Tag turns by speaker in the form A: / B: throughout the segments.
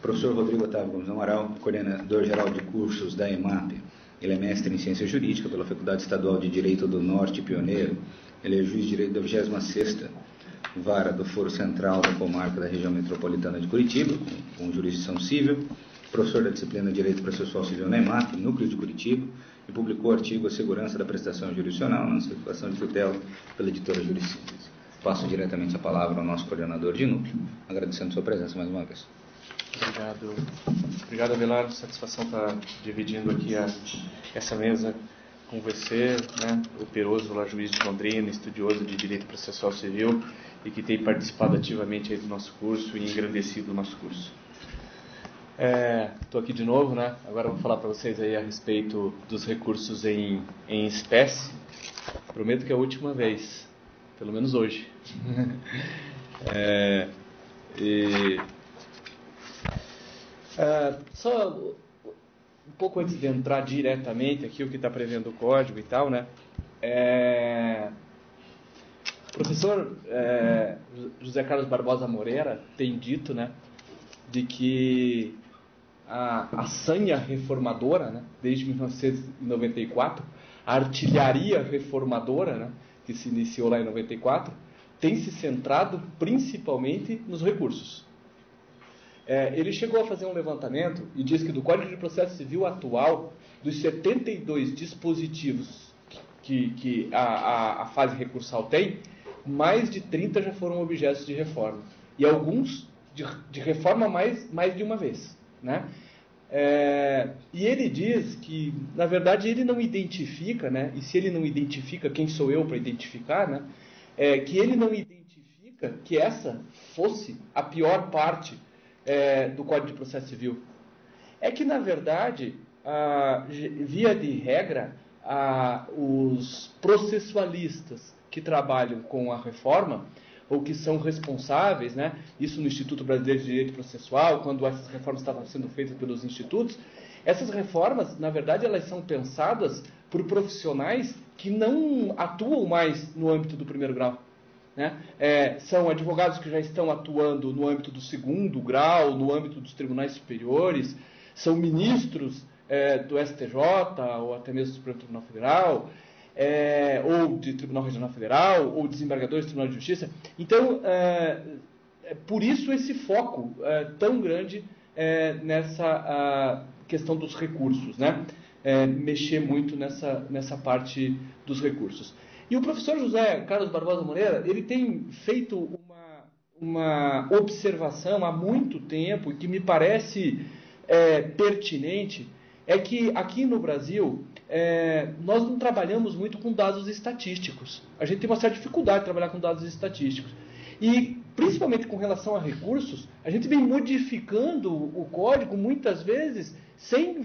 A: Professor Rodrigo Otávio Gomes Amaral, coordenador-geral de cursos da EMAP. Ele é mestre em Ciência Jurídica pela Faculdade Estadual de Direito do Norte, pioneiro. Ele é juiz de direito da 26ª Vara do Foro Central da Comarca da Região Metropolitana de Curitiba, com jurisdição civil. Professor da disciplina de Direito Processual Civil na EMAP, Núcleo de Curitiba, e publicou artigo A Segurança da Prestação Jurisdicional na Certificação de Tutela pela editora Jurisciências. Passo diretamente a palavra ao nosso coordenador de núcleo, agradecendo sua presença mais uma vez.
B: Obrigado, Avelar. Satisfação estar dividindo aqui essa mesa com você, né? O Peroso, lá, juiz de Londrina, estudioso de Direito Processual Civil e que tem participado ativamente aí do nosso curso e engrandecido o nosso curso. Estou aqui de novo, né? Agora eu vou falar para vocês aí a respeito dos recursos em espécie. Prometo que é a última vez, pelo menos hoje. Só um pouco antes de entrar diretamente aqui, o que está prevendo o código e tal, né? O professor José Carlos Barbosa Moreira tem dito, né, de que a sanha reformadora, né, desde 1994, a artilharia reformadora, né, que se iniciou lá em 94, tem se centrado principalmente nos recursos. Ele chegou a fazer um levantamento e diz que do Código de Processo Civil atual, dos 72 dispositivos que a fase recursal tem, mais de 30 já foram objetos de reforma. E alguns de reforma mais de uma vez, né? E ele diz que, na verdade, ele não identifica, né? E se ele não identifica, quem sou eu para identificar, né? Que ele não identifica que essa fosse a pior parte do Código de Processo Civil. É que, na verdade, via de regra, os processualistas que trabalham com a reforma, ou que são responsáveis, né, isso no Instituto Brasileiro de Direito Processual, quando essas reformas estavam sendo feitas pelos institutos, essas reformas, na verdade, elas são pensadas por profissionais que não atuam mais no âmbito do primeiro grau. Né? São advogados que já estão atuando no âmbito do segundo grau, no âmbito dos tribunais superiores, são ministros do STJ, ou até mesmo do Supremo Tribunal Federal, ou de Tribunal Regional Federal, ou desembargadores do Tribunal de Justiça. Então, por isso esse foco tão grande nessa questão dos recursos, né? Mexer muito nessa parte dos recursos. E o professor José Carlos Barbosa Moreira, ele tem feito uma observação há muito tempo, que me parece pertinente, é que aqui no Brasil nós não trabalhamos muito com dados estatísticos. A gente tem uma certa dificuldade de trabalhar com dados estatísticos. E, principalmente com relação a recursos, a gente vem modificando o código, muitas vezes, sem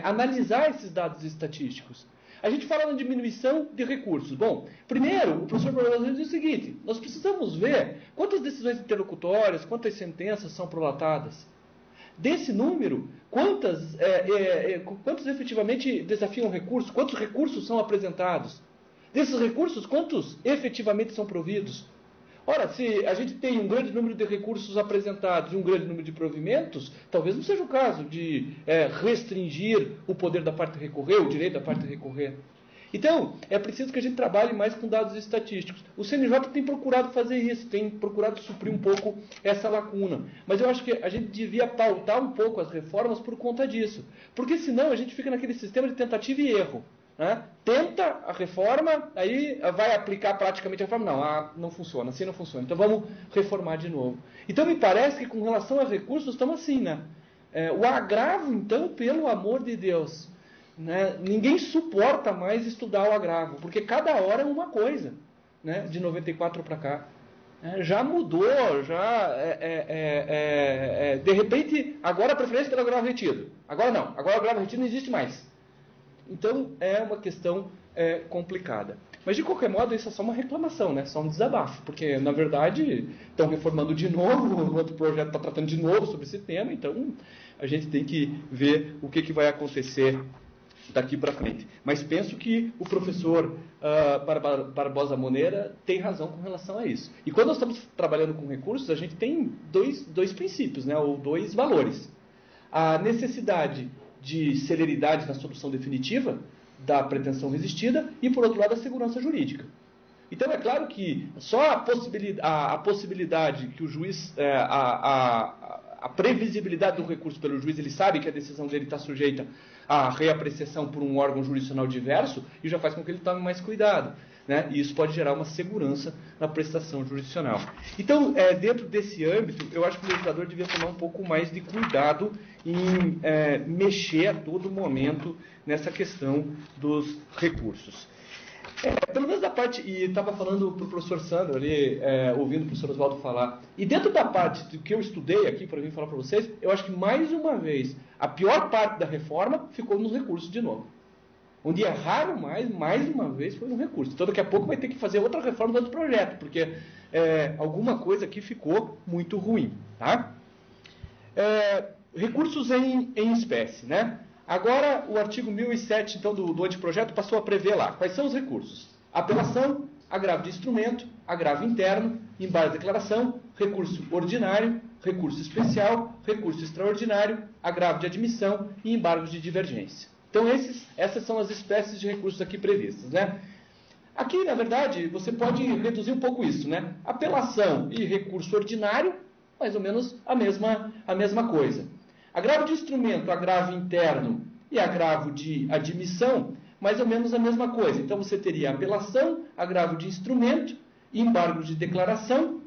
B: analisar esses dados estatísticos. A gente fala na diminuição de recursos. Bom, primeiro, o professor Barbosa diz o seguinte: nós precisamos ver quantas decisões interlocutórias, quantas sentenças são prolatadas. Desse número, quantos efetivamente desafiam o recurso? Quantos recursos são apresentados? Desses recursos, quantos efetivamente são providos? Ora, se a gente tem um grande número de recursos apresentados e um grande número de provimentos, talvez não seja o caso de restringir o poder da parte recorrer, o direito da parte recorrer. Então, é preciso que a gente trabalhe mais com dados estatísticos. O CNJ tem procurado fazer isso, tem procurado suprir um pouco essa lacuna. Mas eu acho que a gente devia pautar um pouco as reformas por conta disso. Porque senão a gente fica naquele sistema de tentativa e erro. Né? Tenta a reforma, aí vai aplicar praticamente a reforma. Não, não funciona, assim não funciona. Então vamos reformar de novo. Então me parece que com relação a recursos estamos assim, né? O agravo, então, pelo amor de Deus, né? Ninguém suporta mais estudar o agravo, porque cada hora é uma coisa, né? De 94 para cá. Já mudou, de repente, agora a preferência pelo agravo retido. Agora não, agora o agravo retido não existe mais. Então, é uma questão complicada. Mas, de qualquer modo, isso é só uma reclamação, né? Só um desabafo. Porque, na verdade, estão reformando de novo, o outro projeto está tratando de novo sobre esse tema. Então, a gente tem que ver o que vai acontecer daqui para frente. Mas penso que o professor Barbosa Moreira tem razão com relação a isso. E quando nós estamos trabalhando com recursos, a gente tem dois princípios, né, ou dois valores. A necessidade de celeridade na solução definitiva da pretensão resistida e, por outro lado, a segurança jurídica. Então, é claro que só a possibilidade que o juiz, a previsibilidade do recurso pelo juiz, ele sabe que a decisão dele está sujeita à reapreciação por um órgão jurisdicional diverso, e já faz com que ele tome mais cuidado, né? E isso pode gerar uma segurança na prestação jurisdicional. Então, dentro desse âmbito, eu acho que o legislador devia tomar um pouco mais de cuidado em mexer a todo momento nessa questão dos recursos. Pelo menos da parte, e estava falando para o professor Sandro ali, ouvindo o professor Oswaldo falar, e dentro da parte do que eu estudei aqui para vir falar para vocês, eu acho que mais uma vez, a pior parte da reforma ficou nos recursos de novo. Onde erraram mais uma vez foi no recurso. Então daqui a pouco vai ter que fazer outra reforma do outro projeto, porque alguma coisa aqui ficou muito ruim. Tá? Recursos em espécie, né? Agora, o artigo 1007, então, do anteprojeto passou a prever lá. Quais são os recursos? Apelação, agravo de instrumento, agravo interno, embargo de declaração, recurso ordinário, recurso especial, recurso extraordinário, agravo de admissão e embargos de divergência. Então, essas são as espécies de recursos aqui previstas, né? Aqui, na verdade, você pode reduzir um pouco isso, né? Apelação e recurso ordinário, mais ou menos a mesma coisa. Agravo de instrumento, agravo interno e agravo de admissão, mais ou menos a mesma coisa. Então, você teria apelação, agravo de instrumento, embargo de declaração,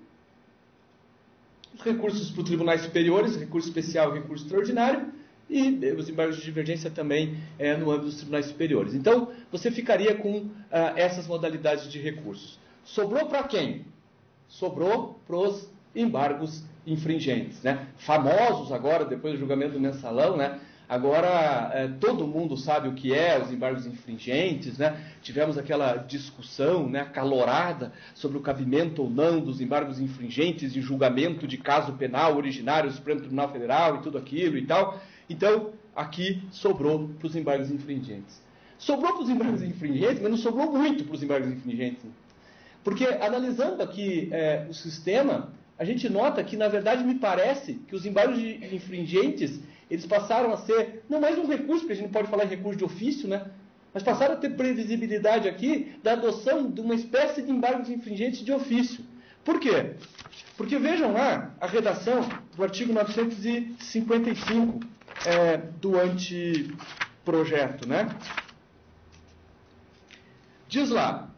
B: os recursos para os tribunais superiores, recurso especial e recurso extraordinário, e os embargos de divergência também no âmbito dos tribunais superiores. Então, você ficaria com essas modalidades de recursos. Sobrou para quem? Sobrou para os embargos infringentes, né? Famosos agora, depois do julgamento do mensalão, né? Agora todo mundo sabe o que é os embargos infringentes, né? Tivemos aquela discussão, né, acalorada sobre o cabimento ou não dos embargos infringentes em julgamento de caso penal originário do Supremo Tribunal Federal e tudo aquilo e tal. Então, aqui sobrou para os embargos infringentes. Sobrou para os embargos infringentes, mas não sobrou muito para os embargos infringentes. Porque, analisando aqui o sistema, a gente nota que, na verdade, me parece que os embargos infringentes, eles passaram a ser, não mais um recurso, porque a gente não pode falar em recurso de ofício, né? Mas passaram a ter previsibilidade aqui da adoção de uma espécie de embargos infringentes de ofício. Por quê? Porque vejam lá a redação do artigo 955 do anteprojeto, né? Diz lá,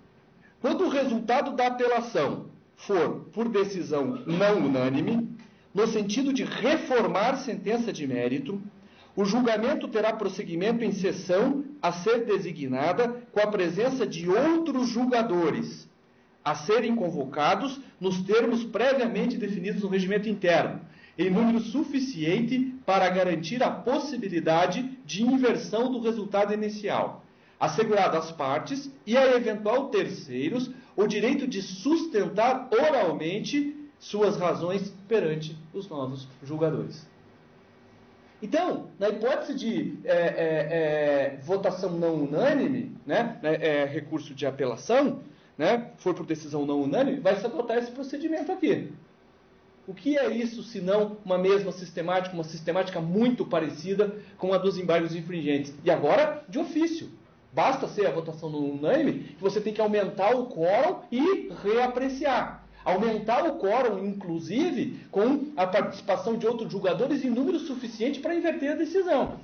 B: quando o resultado da apelação for por decisão não unânime, no sentido de reformar sentença de mérito, o julgamento terá prosseguimento em sessão a ser designada com a presença de outros julgadores, a serem convocados nos termos previamente definidos no regimento interno, em número suficiente para garantir a possibilidade de inversão do resultado inicial, assegurado às partes e a eventual terceiros o direito de sustentar oralmente suas razões perante os novos julgadores. Então, na hipótese de votação não unânime, né, recurso de apelação, né, for por decisão não unânime, vai se adotar esse procedimento aqui. O que é isso, se não uma mesma sistemática, uma sistemática muito parecida com a dos embargos infringentes? E agora, de ofício. Basta ser a votação não unânime, que você tem que aumentar o quórum e reapreciar. Aumentar o quórum, inclusive, com a participação de outros julgadores em número suficiente para inverter a decisão.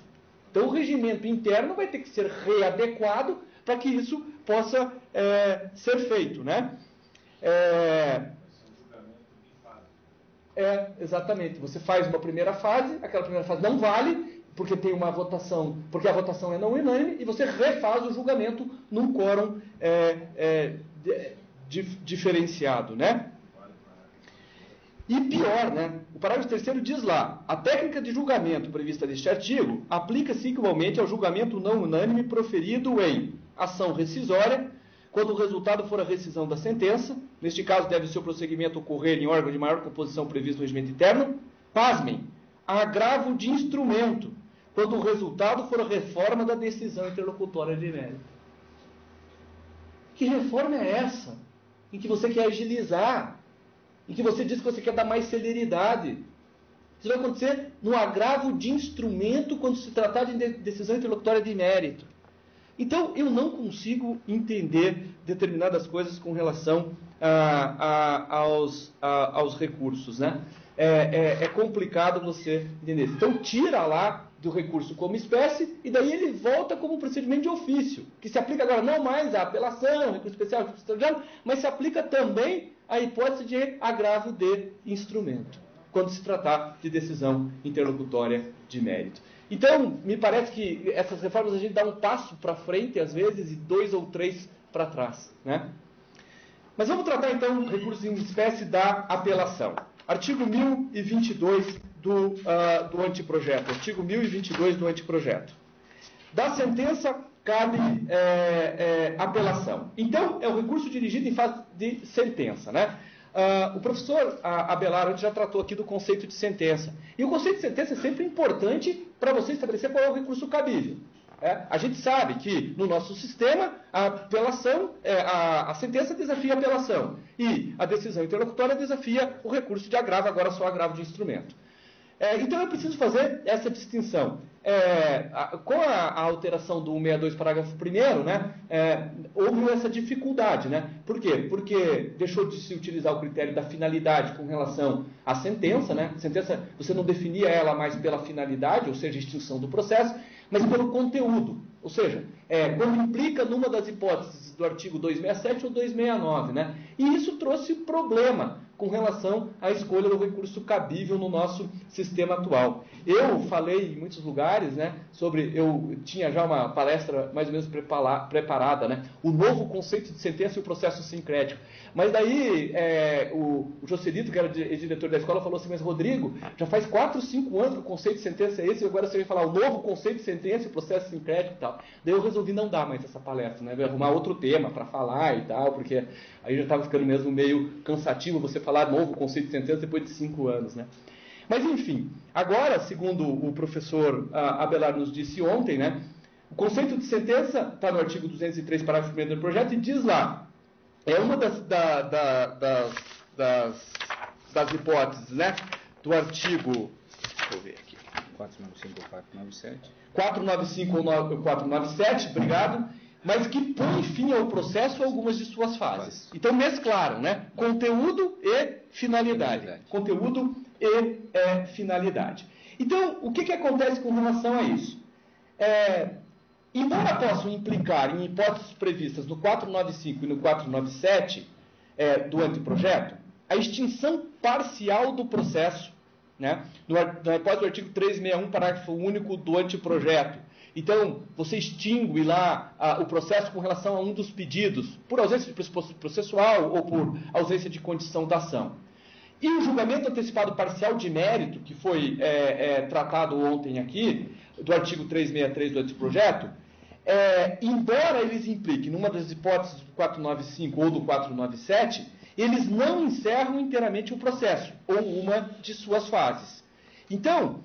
B: Então, o regimento interno vai ter que ser readequado para que isso possa ser feito, né? Exatamente. Você faz uma primeira fase, aquela primeira fase não vale, porque tem uma votação, porque a votação é não unânime, e você refaz o julgamento num quórum diferenciado, né? E pior, né? O parágrafo 3º diz lá, a técnica de julgamento prevista neste artigo aplica-se igualmente ao julgamento não unânime proferido em ação rescisória, quando o resultado for a rescisão da sentença. Neste caso, deve o seu prosseguimento ocorrer em órgão de maior composição previsto no regimento interno. Pasmem, agravo de instrumento, quando o resultado for a reforma da decisão interlocutória de mérito. Que reforma é essa? Em que você quer agilizar, em que você diz que você quer dar mais celeridade. Isso vai acontecer no agravo de instrumento quando se tratar de decisão interlocutória de mérito. Então, eu não consigo entender determinadas coisas com relação aos recursos, né? É complicado você entender. Então, tira lá do recurso como espécie e daí ele volta como procedimento de ofício, que se aplica agora não mais à apelação, recurso especial, recurso extraordinário, mas se aplica também à hipótese de agravo de instrumento, quando se tratar de decisão interlocutória de mérito. Então, me parece que essas reformas a gente dá um passo para frente, às vezes, e 2 ou 3 para trás, né? Mas vamos tratar, então, recurso em espécie da apelação. Artigo 1022 do anteprojeto. Artigo 1022 do anteprojeto. Da sentença cabe apelação. Então, é o recurso dirigido em fase de sentença, né? O professor Abelar antes já tratou aqui do conceito de sentença. E o conceito de sentença é sempre importante para você estabelecer qual é o recurso cabível. A gente sabe que no nosso sistema a apelação, a sentença desafia a apelação e a decisão interlocutória desafia o recurso de agravo, agora só agravo de instrumento. Então eu preciso fazer essa distinção. Com a alteração do 162, parágrafo 1º, né, houve essa dificuldade. Né? Por quê? Porque deixou de se utilizar o critério da finalidade com relação à sentença. Né? Sentença, você não definia ela mais pela finalidade, ou seja, extinção do processo, mas pelo conteúdo. Ou seja, quando implica numa das hipóteses do artigo 267 ou 269. Né? E isso trouxe problema com relação à escolha do recurso cabível no nosso sistema atual. Eu falei em muitos lugares, né, sobre, eu tinha já uma palestra mais ou menos preparada, né, o novo conceito de sentença e o processo sincrético. Mas daí o Joselito, que era diretor da escola, falou assim, mas Rodrigo, já faz 4, 5 anos que o conceito de sentença é esse, e agora você vem falar o novo conceito de sentença e o processo sincrético e tal. Daí eu resolvi não dar mais essa palestra, né, arrumar outro tema para falar e tal, porque aí já estava ficando mesmo meio cansativo você falar novo conceito de sentença depois de 5 anos, né. Mas enfim, agora, segundo o professor Abelar nos disse ontem, né, o conceito de sentença está no artigo 203, parágrafo 1º do projeto, e diz lá, é uma das hipóteses, né, do artigo, deixa eu ver aqui,
A: 495 ou 497.
B: 495 ou 497, obrigado, mas que põe fim ao processo algumas de suas fases. Então mesclaram, né, conteúdo e finalidade. Conteúdo e finalidade. Então, o que acontece com relação a isso? Embora possam implicar em hipóteses previstas no 495 e no 497 do anteprojeto, a extinção parcial do processo, né, na hipótese do artigo 361, parágrafo único do anteprojeto. Então, você extingue lá o processo com relação a um dos pedidos, por ausência de pressuposto processual ou por ausência de condição da ação. E o julgamento antecipado parcial de mérito, que foi tratado ontem aqui, do artigo 363 do anteprojeto, embora eles impliquem numa das hipóteses do 495 ou do 497, eles não encerram inteiramente o processo, ou uma de suas fases. Então,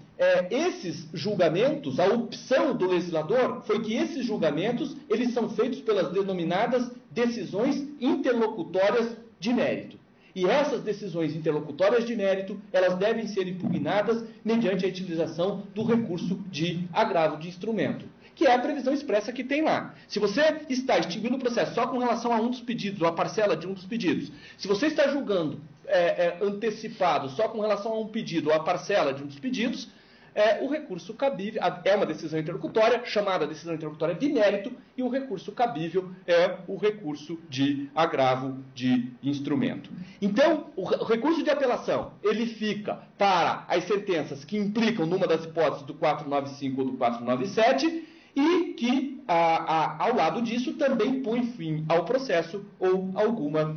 B: esses julgamentos, a opção do legislador foi que esses julgamentos, eles são feitos pelas denominadas decisões interlocutórias de mérito. E essas decisões interlocutórias de mérito, elas devem ser impugnadas mediante a utilização do recurso de agravo de instrumento, que é a previsão expressa que tem lá. Se você está extinguindo o processo só com relação a um dos pedidos, ou a parcela de um dos pedidos, se você está julgando antecipado só com relação a um pedido, ou a parcela de um dos pedidos, o recurso cabível é uma decisão interlocutória, chamada decisão interlocutória de mérito, e o recurso cabível é o recurso de agravo de instrumento. Então, o recurso de apelação, ele fica para as sentenças que implicam numa das hipóteses do 495 ou do 497, e que, ao lado disso, também põe fim ao processo ou alguma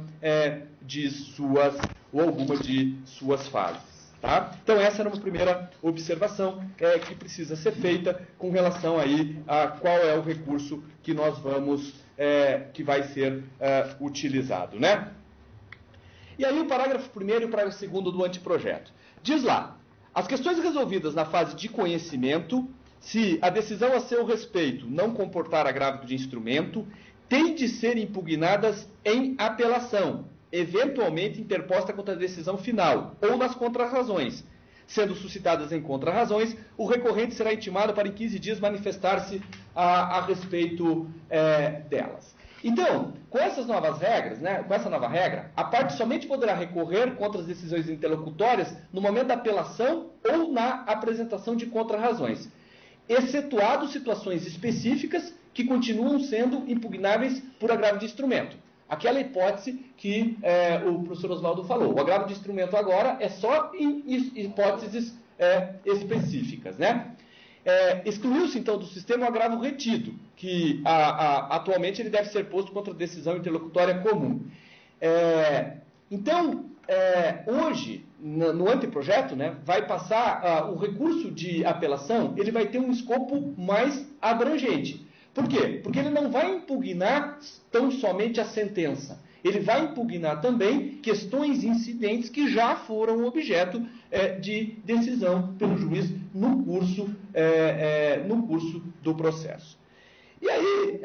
B: de suas fases. Tá? Então essa era uma primeira observação que precisa ser feita com relação aí a qual é o recurso que nós vamos, que vai ser utilizado, né? E aí o parágrafo 1º e o parágrafo 2º do anteprojeto. Diz lá, as questões resolvidas na fase de conhecimento se a decisão a seu respeito não comportar agravo de instrumento, tem de ser impugnadas em apelação, eventualmente interposta contra a decisão final, ou nas contrarrazões. Sendo suscitadas em contrarrazões, o recorrente será intimado para em 15 dias manifestar-se a respeito delas. Então, com essas novas regras, né, com essa nova regra, a parte somente poderá recorrer contra as decisões interlocutórias no momento da apelação ou na apresentação de contrarrazões, excetuado situações específicas que continuam sendo impugnáveis por agravo de instrumento. Aquela hipótese que o professor Oswaldo falou. O agravo de instrumento agora é só em hipóteses específicas, né? Excluiu-se, então, do sistema o agravo retido, que atualmente ele deve ser posto contra a decisão interlocutória comum. Então, hoje, no anteprojeto, né, vai passar o recurso de apelação, ele vai ter um escopo mais abrangente. Por quê? Porque ele não vai impugnar tão somente a sentença. Ele vai impugnar também questões incidentes que já foram objeto de decisão pelo juiz no curso do processo. E aí,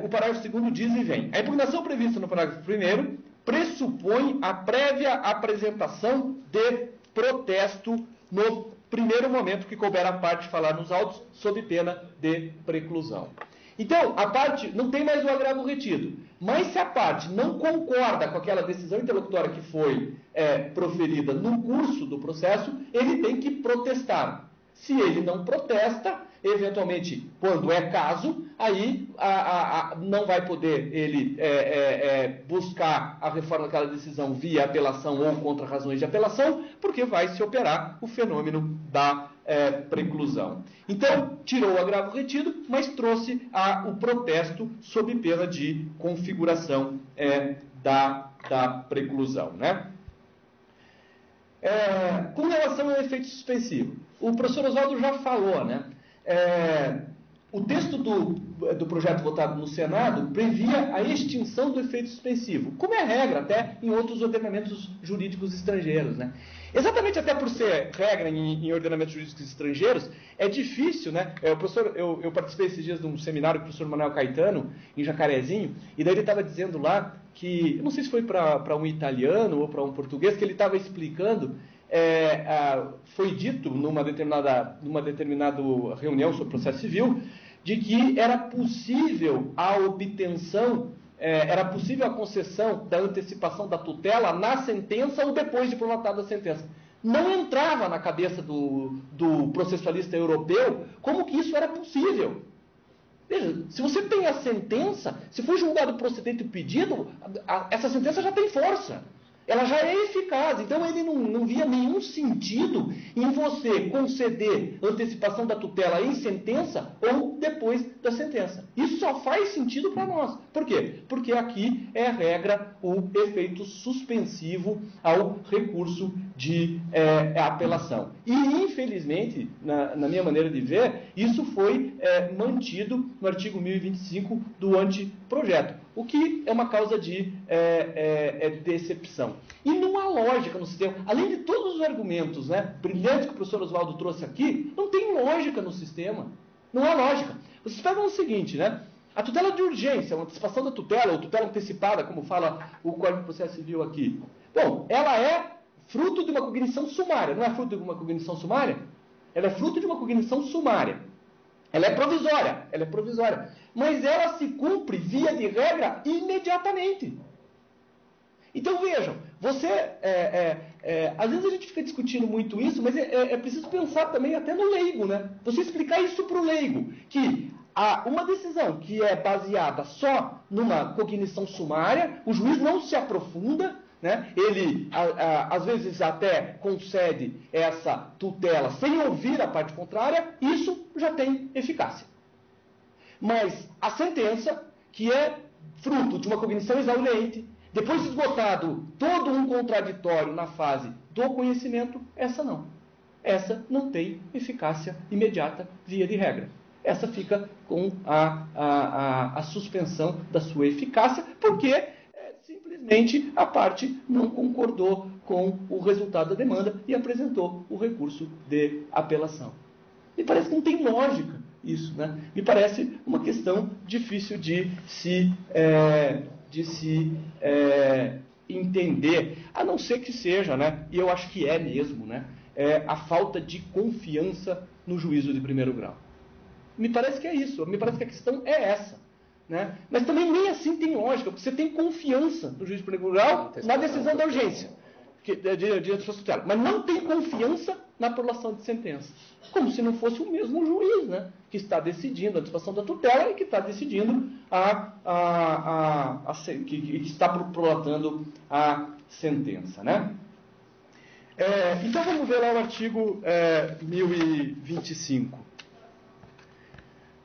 B: o parágrafo 2º diz e vem: a impugnação prevista no parágrafo 1º pressupõe a prévia apresentação de protesto no primeiro momento que couber a parte falar nos autos, sob pena de preclusão. Então, a parte não tem mais o agravo retido, mas se a parte não concorda com aquela decisão interlocutória que foi proferida no curso do processo, ele tem que protestar. Se ele não protesta, eventualmente, quando é caso, aí não vai poder ele buscar a reforma daquela decisão via apelação ou contra razões de apelação, porque vai se operar o fenômeno da preclusão. Então, tirou o agravo retido, mas trouxe o protesto sob pena de configuração da preclusão, né? Com relação ao efeito suspensivo, o professor Oswaldo já falou, né? O texto do projeto votado no Senado previa a extinção do efeito suspensivo, como é regra até em outros ordenamentos jurídicos estrangeiros, né? Exatamente até por ser regra em ordenamentos jurídicos estrangeiros, é difícil, né? Eu participei esses dias de um seminário com o professor Manuel Caetano, em Jacarezinho, e daí ele estava dizendo lá que, eu não sei se foi para um italiano ou para um português, que ele estava explicando, foi dito numa determinada reunião sobre processo civil, de que era possível a obtenção, era possível a concessão da antecipação da tutela na sentença ou depois de prolatada a sentença. Não entrava na cabeça do processualista europeu como que isso era possível. Veja, se você tem a sentença, se for julgado procedente o pedido, essa sentença já tem força. Ela já é eficaz, então ele não via nenhum sentido em você conceder antecipação da tutela em sentença ou depois da sentença. Isso só faz sentido para nós. Por quê? Porque aqui é regra o efeito suspensivo ao recurso de apelação. E, infelizmente, na minha maneira de ver, isso foi mantido no artigo 1025 do anteprojeto, o que é uma causa de decepção. E não há lógica no sistema. Além de todos os argumentos, né, brilhantes que o professor Oswaldo trouxe aqui, não tem lógica no sistema. Não há lógica. Vocês pegam o seguinte, né? A tutela de urgência, a antecipação da tutela, ou tutela antecipada, como fala o Código de Processo Civil aqui. Bom, ela é fruto de uma cognição sumária. Não é fruto de uma cognição sumária? Ela é fruto de uma cognição sumária. Ela é provisória. Mas ela se cumpre, via de regra, imediatamente. Então vejam, às vezes a gente fica discutindo muito isso, mas é preciso pensar também até no leigo, né? Você explicar isso para o leigo, que uma decisão que é baseada só numa cognição sumária, o juiz não se aprofunda, né? Ele, às vezes, até concede essa tutela sem ouvir a parte contrária, isso já tem eficácia. Mas a sentença, que é fruto de uma cognição exauriente, depois de esgotado todo um contraditório na fase do conhecimento, essa não. Essa não tem eficácia imediata, via de regra. Essa fica com a suspensão da sua eficácia, porque simplesmente a parte não concordou com o resultado da demanda e apresentou o recurso de apelação. Me parece que não tem lógica isso, né? Me parece uma questão difícil de se entender, a não ser que seja, né? E eu acho que é mesmo, né? A falta de confiança no juízo de primeiro grau. Me parece que é isso, me parece que a questão é essa. Né? Mas também nem assim tem lógica, porque você tem confiança no juiz de primeiro grau na decisão da urgência, de tutela, mas não tem confiança na prolação de sentença. Como se não fosse o mesmo juiz, né, que está decidindo a antecipação da tutela e que está decidindo que está prolatando a sentença. Né? Então vamos ver lá o artigo 1025.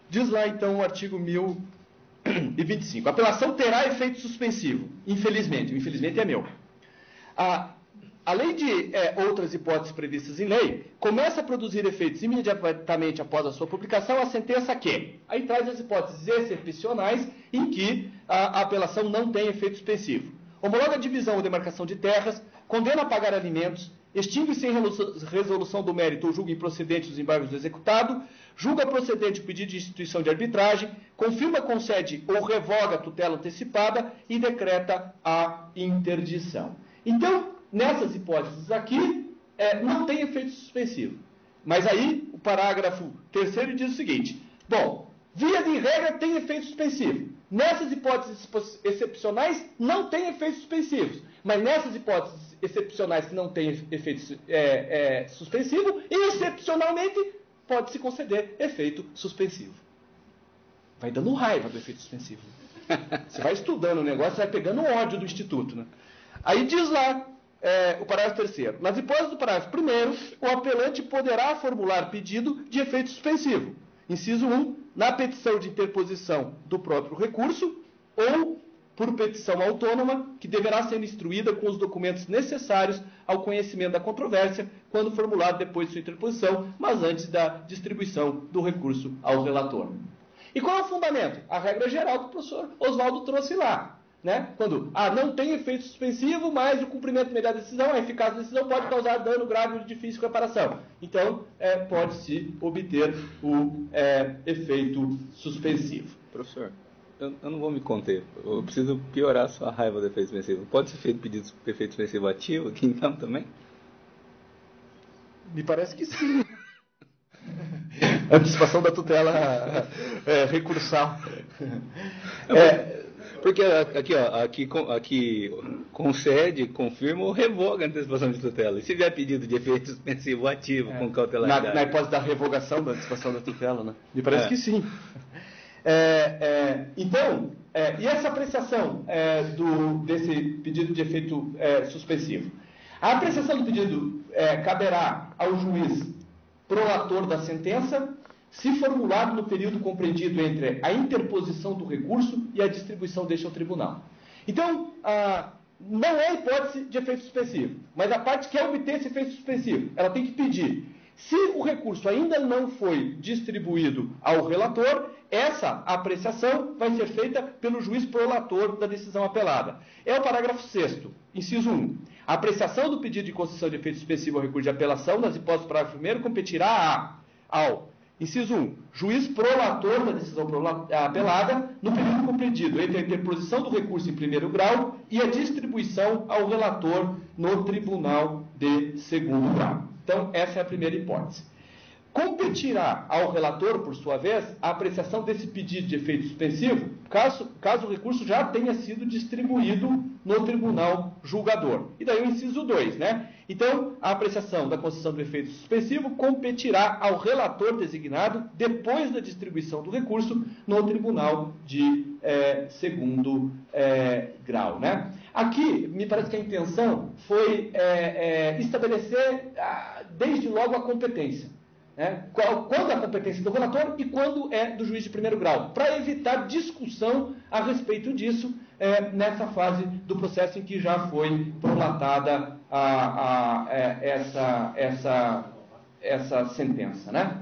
B: Diz lá então o artigo 1025. A apelação terá efeito suspensivo. Infelizmente. O infelizmente é meu. Além de outras hipóteses previstas em lei, começa a produzir efeitos imediatamente após a sua publicação a sentença que... Aí traz as hipóteses excepcionais em que a apelação não tem efeito suspensivo. Homologa a divisão ou demarcação de terras, condena a pagar alimentos, extingue sem resolução do mérito ou julga improcedente os embargos do executado, julga procedente o pedido de instituição de arbitragem, confirma, concede ou revoga a tutela antecipada e decreta a interdição. Então, nessas hipóteses aqui, não tem efeito suspensivo. Mas aí, o parágrafo 3º diz o seguinte: bom, via de regra tem efeito suspensivo. Nessas hipóteses excepcionais, não tem efeitos suspensivos. Mas nessas hipóteses excepcionais que não têm efeito suspensivo, excepcionalmente, pode-se conceder efeito suspensivo. Vai dando raiva do efeito suspensivo. Você vai estudando o negócio, vai pegando o ódio do Instituto. Né? Aí diz lá, o parágrafo 3º. Nas hipóteses do parágrafo 1º, o apelante poderá formular pedido de efeito suspensivo. Inciso 1, na petição de interposição do próprio recurso ou por petição autônoma, que deverá ser instruída com os documentos necessários ao conhecimento da controvérsia, quando formulado depois de sua interposição, mas antes da distribuição do recurso ao relator. E qual é o fundamento? A regra geral que o professor Oswaldo trouxe lá. Né? Quando não tem efeito suspensivo, mas o cumprimento imediato da decisão, a eficácia da decisão pode causar dano grave de difícil reparação. Então, pode-se obter o efeito suspensivo.
A: Professor, eu não vou me conter. Eu preciso piorar a sua raiva do efeito suspensivo. Pode ser feito pedido de efeito suspensivo ativo aqui então também?
B: Me parece que sim. Antecipação da tutela recursal.
A: Porque aqui concede, confirma ou revoga a antecipação de tutela. E se vier pedido de efeito suspensivo ativo com cautelaridade?
B: Na hipótese da revogação da antecipação da tutela, né? Me parece que sim. Então, e essa apreciação desse pedido de efeito suspensivo? A apreciação do pedido caberá ao juiz prolator da sentença, se formulado no período compreendido entre a interposição do recurso e a distribuição deste ao tribunal. Então, não é hipótese de efeito suspensivo, mas a parte que quer obter esse efeito suspensivo, ela tem que pedir. Se o recurso ainda não foi distribuído ao relator, essa apreciação vai ser feita pelo juiz prolator da decisão apelada. É o parágrafo 6º, inciso 1. A apreciação do pedido de concessão de efeito suspensivo ao recurso de apelação, nas hipóteses do parágrafo 1º, competirá ao inciso 1. Juiz prolator da decisão apelada no período compreendido entre a interposição do recurso em primeiro grau e a distribuição ao relator no tribunal de segundo grau. Então, essa é a primeira hipótese. Competirá ao relator, por sua vez, a apreciação desse pedido de efeito suspensivo, caso o recurso já tenha sido distribuído no tribunal julgador. E daí o inciso 2, né? Então, a apreciação da concessão do efeito suspensivo competirá ao relator designado depois da distribuição do recurso no tribunal de segundo grau, né? Aqui, me parece que a intenção foi estabelecer desde logo a competência. Quando é a competência do relator e quando é do juiz de primeiro grau, para evitar discussão a respeito disso nessa fase do processo em que já foi prolatada essa sentença. Né?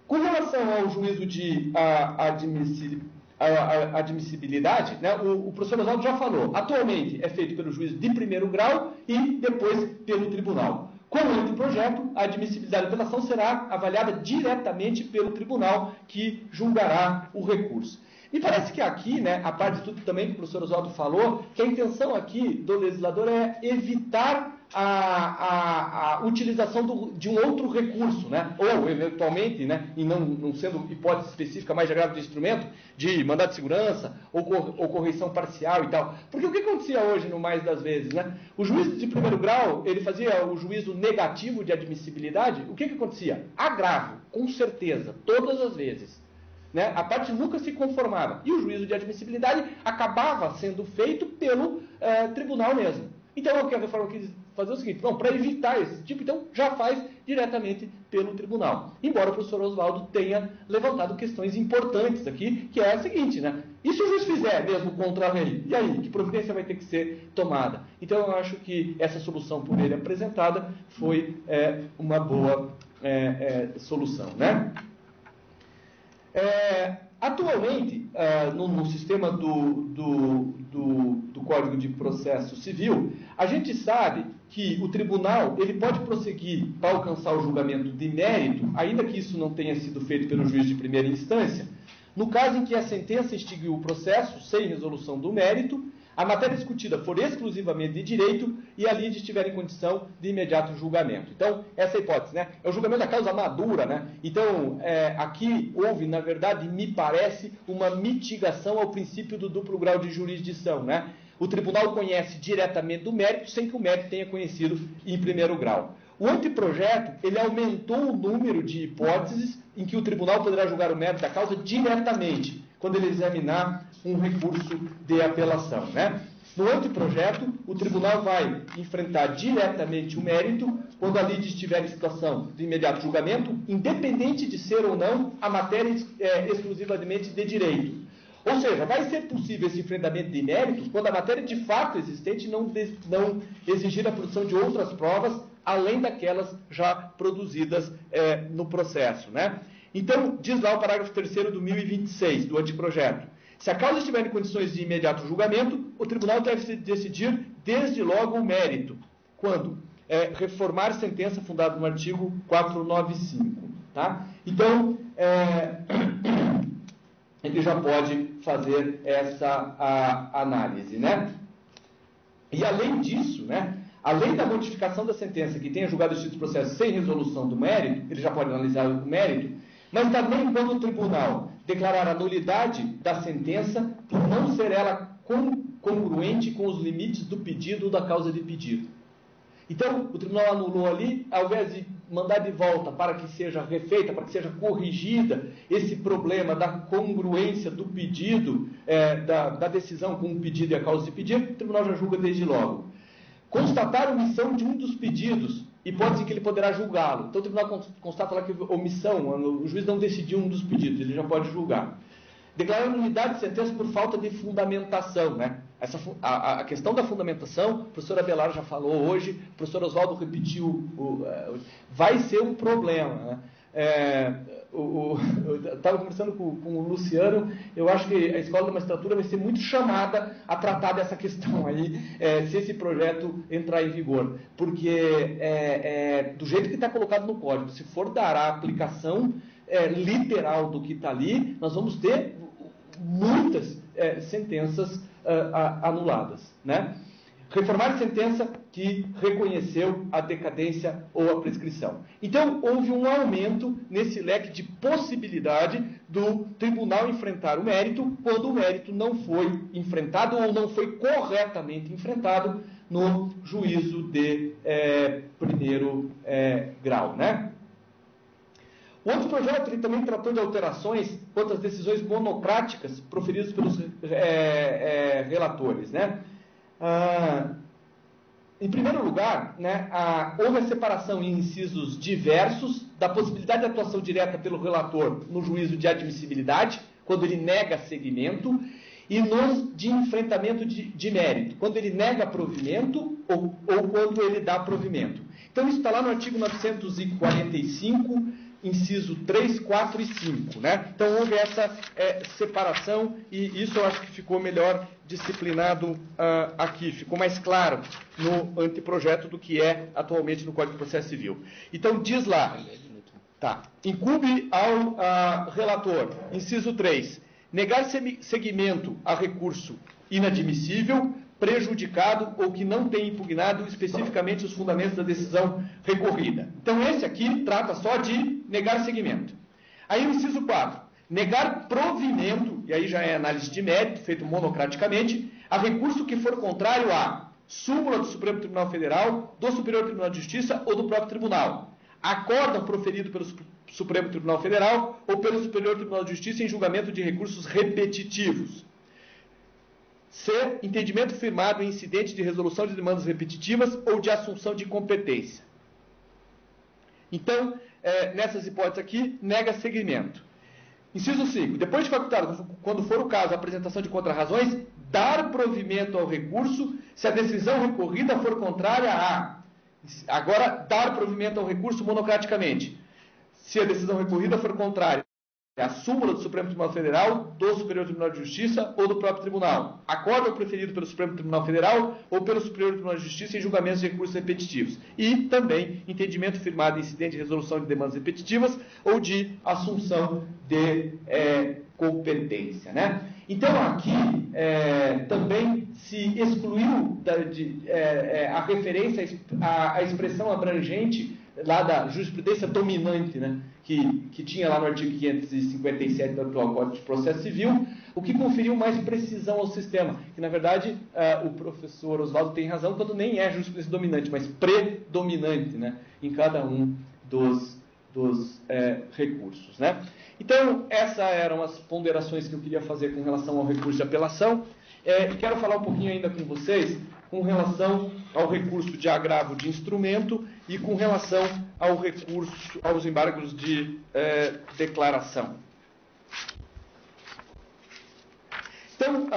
B: Com relação ao juízo de admissibilidade, né, o professor Oswaldo já falou, atualmente é feito pelo juiz de primeiro grau e depois pelo tribunal. Com o anteprojeto, projeto, a admissibilidade da apelação será avaliada diretamente pelo tribunal que julgará o recurso. Me parece que aqui, né, a parte de tudo também que o professor Oswaldo falou, que a intenção aqui do legislador é evitar a utilização de um outro recurso, né, ou eventualmente, né, e não sendo hipótese específica mais de agravo de instrumento, de mandado de segurança ou correição parcial e tal. Porque o que acontecia hoje, no mais das vezes, né, o juiz de primeiro grau, ele fazia o juízo negativo de admissibilidade, o que acontecia? Agravo, com certeza, todas as vezes. Né? A parte nunca se conformava. E o juízo de admissibilidade acabava sendo feito pelo tribunal mesmo. Então, o que a reforma quis fazer é o seguinte, para evitar esse tipo, então já faz diretamente pelo tribunal. Embora o professor Oswaldo tenha levantado questões importantes aqui, que é a seguinte, né? E se o juiz fizer mesmo contra a lei? E aí? Que providência vai ter que ser tomada? Então, eu acho que essa solução por ele apresentada foi uma boa solução, né? Atualmente, no sistema do Código de Processo Civil, a gente sabe que o tribunal ele pode prosseguir para alcançar o julgamento de mérito, ainda que isso não tenha sido feito pelo juiz de primeira instância, no caso em que a sentença extinguiu o processo sem resolução do mérito, a matéria discutida for exclusivamente de direito e a lide estiver em condição de imediato julgamento. Então, essa é a hipótese, né? É o julgamento da causa madura, né? Então, aqui houve, na verdade, me parece, uma mitigação ao princípio do duplo grau de jurisdição, né? O tribunal conhece diretamente do mérito sem que o mérito tenha conhecido em primeiro grau. O anteprojeto, ele aumentou o número de hipóteses em que o tribunal poderá julgar o mérito da causa diretamente, quando ele examinar um recurso de apelação, né? No anteprojeto, o tribunal vai enfrentar diretamente o mérito quando a lide estiver em situação de imediato julgamento, independente de ser ou não a matéria exclusivamente de direito. Ou seja, vai ser possível esse enfrentamento de méritos quando a matéria de fato existente não exigir a produção de outras provas, além daquelas já produzidas no processo, né? Então, diz lá o parágrafo 3º do 1026, do anteprojeto. Se a causa estiver em condições de imediato julgamento, o tribunal deve decidir desde logo o mérito. Quando? Reformar sentença fundada no artigo 495. Tá? Então, ele já pode fazer essa análise, né? E além disso, né? Além da modificação da sentença que tenha julgado este processo sem resolução do mérito, ele já pode analisar o mérito, mas também quando o tribunal declarar a nulidade da sentença por não ser ela congruente com os limites do pedido ou da causa de pedido. Então, o tribunal anulou ali, ao invés de mandar de volta para que seja refeita, para que seja corrigida esse problema da congruência do pedido, da decisão com o pedido e a causa de pedido, o tribunal já julga desde logo. Constatar omissão de um dos pedidos, hipótese que ele poderá julgá-lo. Então o tribunal constata lá que omissão, o juiz não decidiu um dos pedidos, ele já pode julgar. Declarar nulidade de sentença por falta de fundamentação, né? A questão da fundamentação, o professor Abelardo já falou hoje, o professor Oswaldo repetiu, vai ser um problema, né? Eu estava conversando com o Luciano, eu acho que a Escola da Magistratura vai ser muito chamada a tratar dessa questão aí, se esse projeto entrar em vigor. Porque, do jeito que está colocado no código, se for dar a aplicação literal do que está ali, nós vamos ter muitas sentenças anuladas, né? Reformar a sentença que reconheceu a decadência ou a prescrição. Então, houve um aumento nesse leque de possibilidade do tribunal enfrentar o mérito quando o mérito não foi enfrentado ou não foi corretamente enfrentado no juízo de primeiro grau, né? O outro projeto ele também tratou de alterações quanto às decisões monocráticas proferidas pelos relatores, né? Em primeiro lugar, né, houve a separação em incisos diversos da possibilidade de atuação direta pelo relator no juízo de admissibilidade, quando ele nega seguimento, e nos de enfrentamento de mérito, quando ele nega provimento ou quando ele dá provimento. Então isso está lá no artigo 945, inciso 3, 4 e 5, né? Então houve essa separação e isso eu acho que ficou melhor disciplinado aqui, ficou mais claro no anteprojeto do que é atualmente no Código de Processo Civil. Então diz lá, tá, incumbe ao relator, inciso 3, negar seguimento a recurso inadmissível, prejudicado ou que não tenha impugnado especificamente os fundamentos da decisão recorrida. Então esse aqui trata só de negar seguimento. Aí o inciso 4, negar provimento, e aí já é análise de mérito, feito monocraticamente, a recurso que for contrário à súmula do Supremo Tribunal Federal, do Superior Tribunal de Justiça ou do próprio Tribunal, acórdão proferido pelo Supremo Tribunal Federal ou pelo Superior Tribunal de Justiça em julgamento de recursos repetitivos. C. Entendimento firmado em incidente de resolução de demandas repetitivas ou de assunção de competência. Então, nessas hipóteses aqui, nega seguimento. Inciso 5. Depois de facultado, quando for o caso, a apresentação de contrarrazões, dar provimento ao recurso se a decisão recorrida for contrária a... Agora, dar provimento ao recurso monocraticamente. Se a decisão recorrida for contrária à súmula do Supremo Tribunal Federal, do Superior Tribunal de Justiça ou do próprio Tribunal. Acórdão preferido pelo Supremo Tribunal Federal ou pelo Superior Tribunal de Justiça em julgamentos de recursos repetitivos. E também entendimento firmado em incidente de resolução de demandas repetitivas ou de assunção de competência, né? Então aqui também se excluiu a referência à expressão abrangente lá da jurisprudência dominante, né? Que tinha lá no artigo 557 do atual Código de Processo Civil, o que conferiu mais precisão ao sistema. Que, na verdade, o professor Oswaldo tem razão quando nem é jurisprudência dominante, mas predominante, né, em cada um dos recursos, né? Então, essas eram as ponderações que eu queria fazer com relação ao recurso de apelação. Quero falar um pouquinho ainda com vocês com relação ao recurso de agravo de instrumento e com relação ao recurso aos embargos de declaração. Então,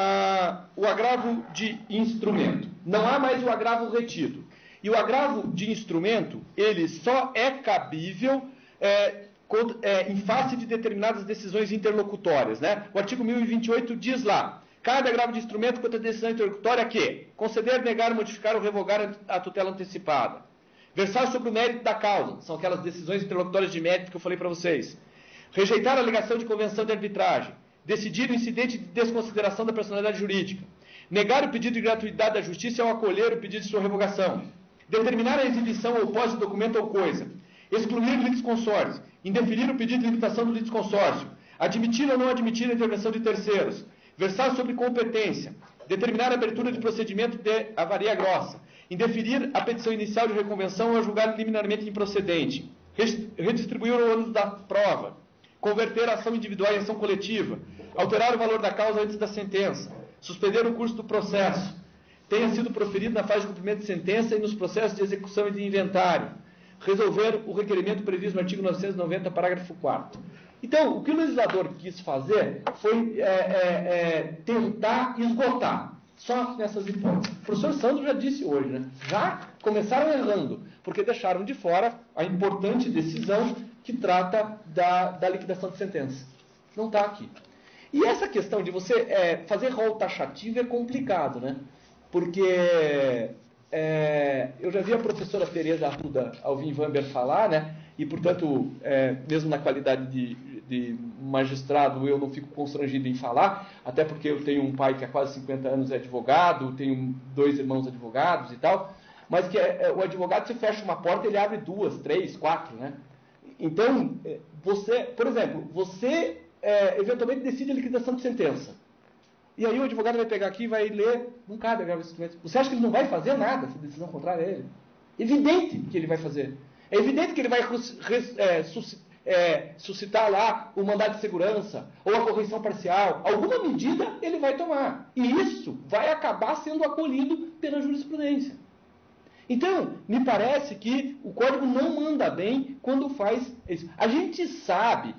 B: o agravo de instrumento. Não há mais o agravo retido. E o agravo de instrumento, ele só é cabível em face de determinadas decisões interlocutórias, né? O artigo 1028 diz lá: cabe agravo de instrumento contra a decisão interlocutória que conceder, negar, modificar ou revogar a tutela antecipada. Versar sobre o mérito da causa, são aquelas decisões interlocutórias de mérito que eu falei para vocês. Rejeitar a alegação de convenção de arbitragem. Decidir o incidente de desconsideração da personalidade jurídica. Negar o pedido de gratuidade da justiça ao acolher o pedido de sua revogação. Determinar a exibição ou posse de documento ou coisa. Excluir litisconsórcio. Indeferir o pedido de limitação do litisconsórcio. Admitir ou não admitir a intervenção de terceiros. Versar sobre competência. Determinar a abertura de procedimento de avaria grossa. Indeferir a petição inicial de reconvenção ou julgar liminarmente improcedente. Redistribuir o ônus da prova. Converter a ação individual em ação coletiva. Alterar o valor da causa antes da sentença. Suspender o curso do processo. Tenha sido proferido na fase de cumprimento de sentença e nos processos de execução e de inventário. Resolver o requerimento previsto no artigo 990, parágrafo 4º. Então, o que o legislador quis fazer foi tentar esgotar só nessas hipóteses. O professor Sandro já disse hoje, né? Já começaram errando, porque deixaram de fora a importante decisão que trata da liquidação de sentença. Não está aqui. E essa questão de você fazer rol taxativo é complicado, né? Porque eu já vi a professora Tereza Arruda Alvim Vamber falar, né? E, portanto, mesmo na qualidade de magistrado, eu não fico constrangido em falar, até porque eu tenho um pai que há quase 50 anos é advogado, tenho 2 irmãos advogados e tal, mas que o advogado, se fecha uma porta, ele abre 2, 3, 4, né? Então, por exemplo, você eventualmente decide a liquidação de sentença. E aí o advogado vai pegar aqui e vai ler, não cabe agravo de instrumento. Você acha que ele não vai fazer nada se a decisão contrária a ele? Evidente que ele vai fazer. É evidente que ele vai suscitar lá o mandado de segurança ou a correção parcial. Alguma medida ele vai tomar. E isso vai acabar sendo acolhido pela jurisprudência. Então, me parece que o Código não manda bem quando faz isso. A gente sabe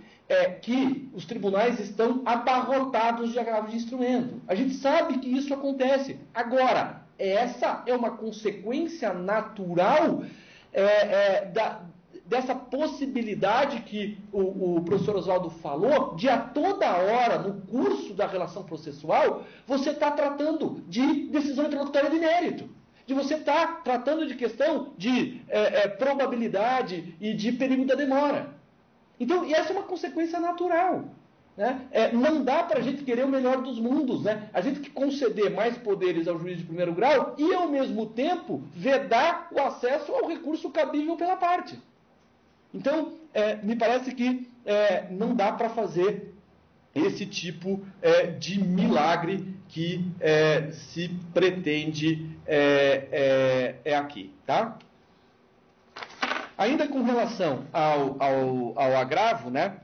B: que os tribunais estão abarrotados de agravo de instrumento. A gente sabe que isso acontece. Agora, essa é uma consequência natural dessa possibilidade que o professor Oswaldo falou, de a toda hora, no curso da relação processual, você está tratando de decisão interlocutória de mérito. De você estar tratando de questão de probabilidade e de perigo da demora. Então, e essa é uma consequência natural. Né? Não dá para a gente querer o melhor dos mundos. Né? A gente que conceder mais poderes ao juiz de primeiro grau e, ao mesmo tempo, vedar o acesso ao recurso cabível pela parte. Então, me parece que não dá para fazer esse tipo de milagre que se pretende aqui. Tá? Ainda com relação ao agravo, né?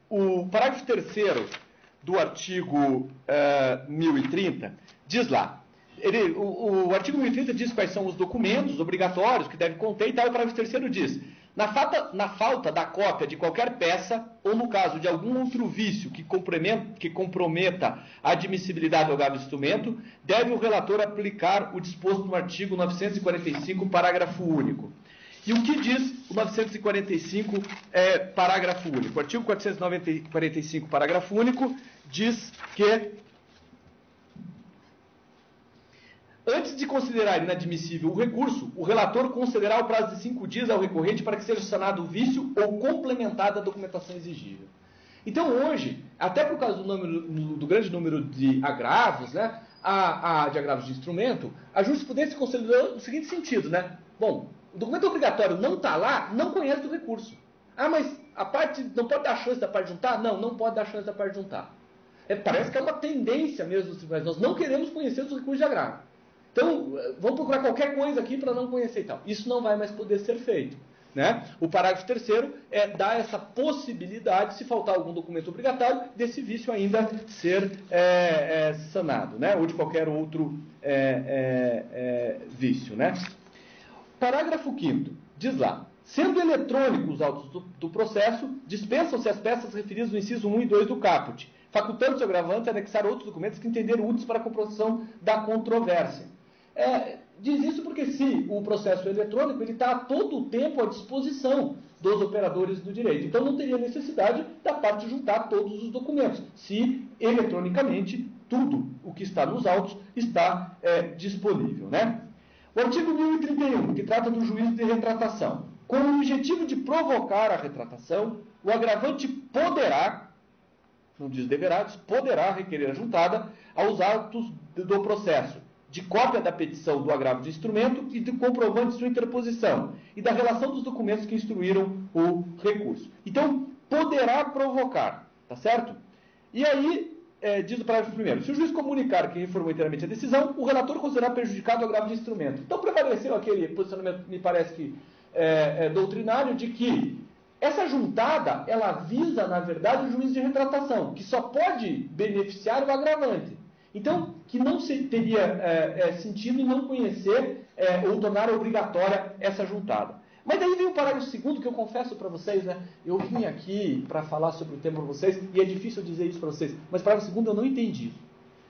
B: O parágrafo 3º do artigo 1030 diz lá, o artigo 1030 diz quais são os documentos obrigatórios que deve conter e tal, e o parágrafo 3º diz, na falta da cópia de qualquer peça, ou no caso de algum outro vício que comprometa a admissibilidade do agravo do instrumento, deve o relator aplicar o disposto no artigo 945, parágrafo único. E o que diz o 945, parágrafo único? O artigo 445, parágrafo único, diz que, antes de considerar inadmissível o recurso, o relator concederá o prazo de 5 dias ao recorrente para que seja sanado o vício ou complementada a documentação exigível. Então, hoje, até por causa do grande número de agravos, né, de agravos de instrumento, a jurisprudência considerou no seguinte sentido, né? Bom, o documento obrigatório não está lá, não conhece do recurso. Ah, mas a parte não pode dar chance da parte juntar? Não, não pode dar chance da parte juntar. Parece que é uma tendência mesmo dos tribunais. Nós não queremos conhecer os recursos de agravo. Então, vamos procurar qualquer coisa aqui para não conhecer e tal. Isso não vai mais poder ser feito. Né? O parágrafo 3º dá essa possibilidade, se faltar algum documento obrigatório, desse vício ainda ser sanado, né? Ou de qualquer outro vício. Né? Parágrafo 5º diz lá, sendo eletrônicos os autos do processo, dispensam-se as peças referidas no inciso 1 e 2 do caput, facultando-se ao agravante a anexar outros documentos que entenderam úteis para a comprovação da controvérsia. Diz isso porque se o processo é eletrônico, ele está a todo o tempo à disposição dos operadores do direito. Então não teria necessidade da parte juntar todos os documentos, se eletronicamente tudo o que está nos autos está disponível. Né? O artigo 1031, que trata do juízo de retratação. Com o objetivo de provocar a retratação, o agravante poderá, não diz deverá, diz poderá requerer a juntada aos autos do processo, de cópia da petição do agravo de instrumento e de comprovante de sua interposição, e da relação dos documentos que instruíram o recurso. Então, poderá provocar, tá certo? E aí, diz o parágrafo 1º, se o juiz comunicar que reformou inteiramente a decisão, o relator considerará prejudicado o agravo de instrumento. Então, prevaleceu aquele posicionamento, me parece que doutrinário, de que essa juntada, ela visa, na verdade, o juiz de retratação, que só pode beneficiar o agravante. Então, que não teria sentido não conhecer ou tornar obrigatória essa juntada. Mas daí vem o parágrafo 2º, que eu confesso para vocês, né? Eu vim aqui para falar sobre o tema para vocês, e é difícil dizer isso para vocês, mas o parágrafo 2º eu não entendi.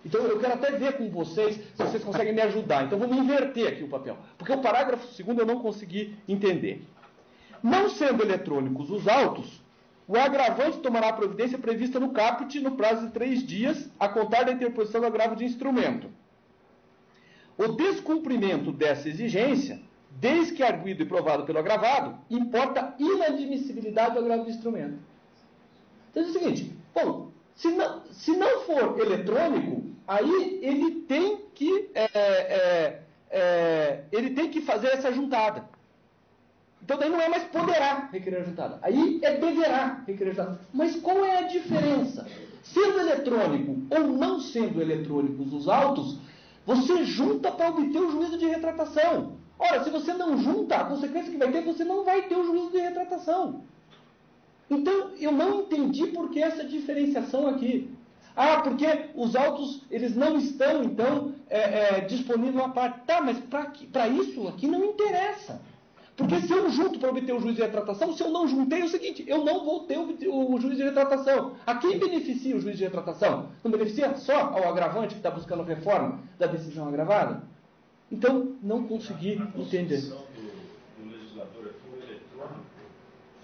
B: Então eu quero até ver com vocês se vocês conseguem me ajudar. Então vamos inverter aqui o papel, porque o parágrafo 2º eu não consegui entender. Não sendo eletrônicos os autos, o agravante tomará a providência prevista no caput no prazo de 3 dias, a contar da interposição do agravo de instrumento. O descumprimento dessa exigência, desde que arguido e provado pelo agravado, importa a inadmissibilidade do agravo de instrumento. Então é o seguinte, bom, se não for eletrônico, aí ele tem que fazer essa juntada. Então daí não é mais poderá requerer a juntada. Aí deverá requerer a juntada. Mas qual é a diferença? Sendo eletrônico ou não sendo eletrônicos os autos, você junta para obter o juízo de retratação. Ora, se você não junta, a consequência que vai ter, você não vai ter o juízo de retratação. Então, eu não entendi por que essa diferenciação aqui. Ah, porque os autos, eles não estão, então, disponíveis à parte. Tá, mas para isso aqui não interessa. Porque se eu junto para obter o juízo de retratação, se eu não juntei, é o seguinte, eu não vou ter o juízo de retratação. A quem beneficia o juízo de retratação? Não beneficia só ao agravante que está buscando reforma da decisão agravada? Então, não consegui entender.
C: A do legislador cobertor eletrônico,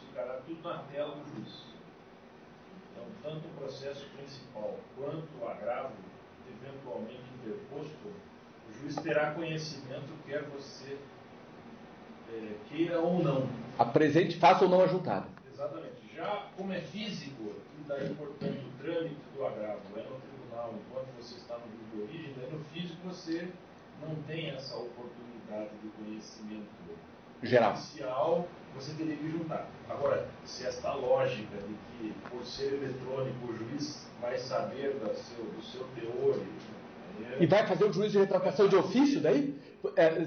C: ficará tudo na tela do juiz. Então, tanto o processo principal quanto o agravo, eventualmente interposto, o juiz terá conhecimento, quer você queira ou não.
B: Apresente, faça ou não a juntada.
C: Exatamente. Já como é físico, e daí, portanto, o trâmite do agravo é no tribunal, enquanto você está no juiz de origem, daí no físico você não tem essa oportunidade de conhecimento
B: Geral.
C: inicial, você teria que juntar. Agora, se esta lógica de que, por ser eletrônico, o juiz vai saber do seu teor...
B: E vai fazer o juízo de retratação de ofício daí?